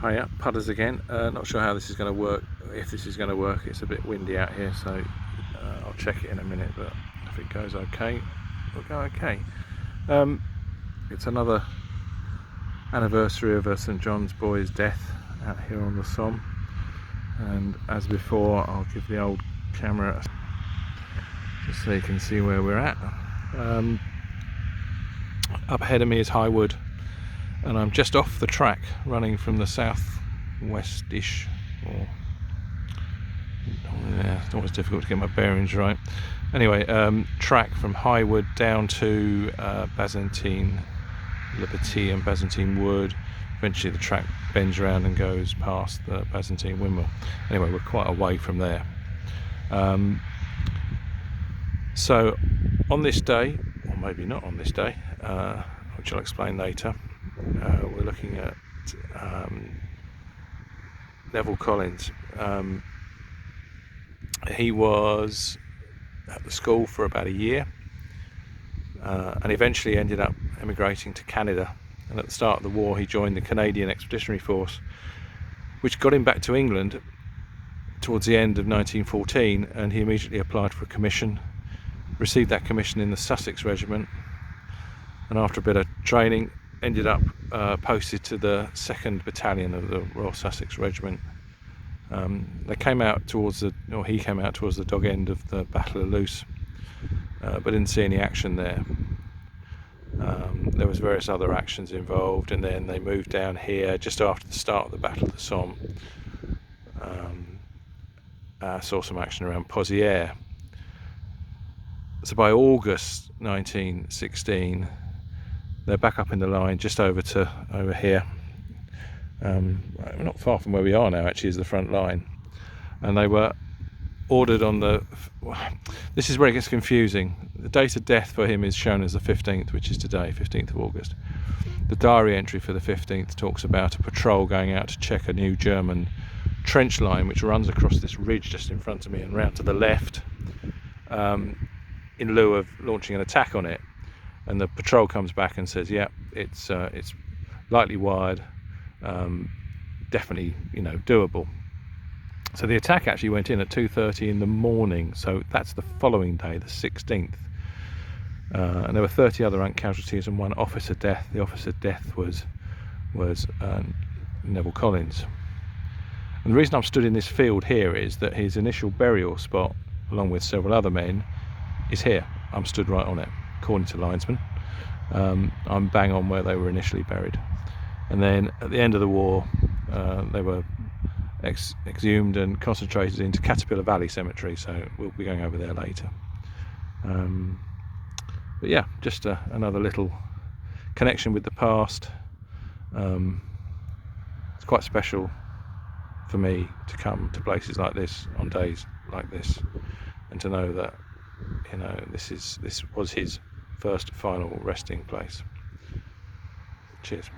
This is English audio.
Hiya, pudders again. Not sure how this is going to work, if this is going to work. It's a bit windy out here, so I'll check it in a minute, but if it goes okay, we'll go okay. It's another anniversary of St John's boy's death out here on the Somme, and as before I'll give the old camera just so you can see where we're at. Up ahead of me is High Wood, and I'm just off the track running from the south-west-ish, or yeah, it's always difficult to get my bearings right. Anyway, track from High Wood down to Bazentine Liberty and Bazentine Wood. Eventually the track bends around and goes past the Bazentine windmill. Anyway, we're quite away from there. So on this day, or maybe not on this day, which I'll explain later, we're looking at Neville Collins. He was at the school for about a year, and eventually ended up emigrating to Canada. And at the start of the war he joined the Canadian Expeditionary Force, which got him back to England towards the end of 1914, and he immediately applied for a commission, received that commission in the Sussex Regiment, and after a bit of training ended up posted to the 2nd Battalion of the Royal Sussex Regiment. He came out towards the dog end of the Battle of Loos, but didn't see any action there. There was various other actions involved, and then they moved down here just after the start of the Battle of the Somme. Saw some action around Pozières. So by August 1916 they're back up in the line, just over here. Not far from where we are now actually is the front line, and they were ordered on the, this is where it gets confusing. The date of death for him is shown as the 15th, which is today, 15th of August. The diary entry for the 15th talks about a patrol going out to check a new German trench line which runs across this ridge just in front of me and round to the left, in lieu of launching an attack on it. And the patrol comes back and says, yeah, it's lightly wired, definitely, doable. So the attack actually went in at 2:30 in the morning, so that's the following day, the 16th. And there were 30 other casualties and 1 officer death. The officer death was Neville Collins. And the reason I'm stood in this field here is that his initial burial spot, along with several other men, is here. I'm stood right on it, according to linesmen. I'm bang on where they were initially buried. And then at the end of the war, they were exhumed and concentrated into Caterpillar Valley Cemetery, so we'll be going over there later. But yeah, just another little connection with the past. It's quite special for me to come to places like this on days like this, and to know that this was his first final resting place. Cheers.